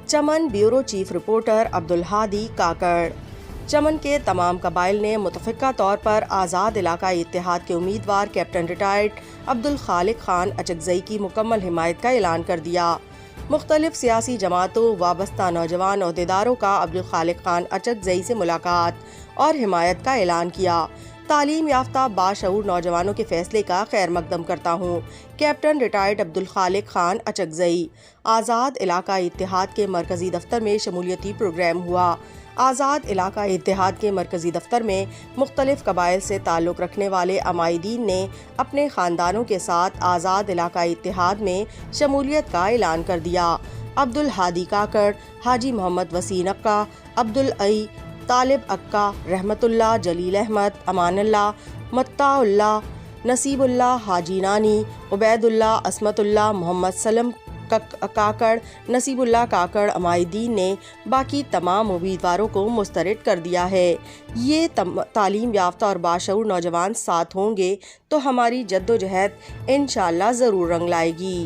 چمن bureau chief reporter Abdul Hadi Kakar. چمن کے تمام قبائل نے متفقہ طور پر آزاد علاقائی اتحاد کے امیدوار کیپٹن ریٹائرڈ عبدالخالق خان اچکزئی کی مکمل حمایت کا اعلان کر دیا۔ مختلف سیاسی جماعتوں وابستہ نوجوان عہدیداروں کا عبدالخالق خان اچکزئی سے ملاقات اور حمایت کا اعلان کیا۔ تعلیم یافتہ باشعور نوجوانوں کے فیصلے کا خیر مقدم کرتا ہوں، کیپٹن ریٹائرڈ عبدالخالق خان اچکزئی۔ آزاد علاقائی اتحاد کے مرکزی دفتر میں شمولیتی پروگرام ہوا۔ آزاد علاقائی اتحاد کے مرکزی دفتر میں مختلف قبائل سے تعلق رکھنے والے عمائدین نے اپنے خاندانوں کے ساتھ آزاد علاقائی اتحاد میں شمولیت کا اعلان کر دیا۔ عبدالہادی کاکڑ، حاجی محمد وسیم اکا، عبدالعی، طالب اکا، رحمت اللہ، جلیل احمد، امان اللہ، متاع اللہ، نصیب اللہ، حاجی نانی، عبید اللہ، عصمت اللہ، محمد سلم کاکڑ، نصیب اللہ کاکڑ عمائدین نے باقی تمام امیدواروں کو مسترد کر دیا ہے۔ یہ تعلیم یافتہ اور باشعور نوجوان ساتھ ہوں گے تو ہماری جدوجہد انشاءاللہ ضرور رنگ لائے گی۔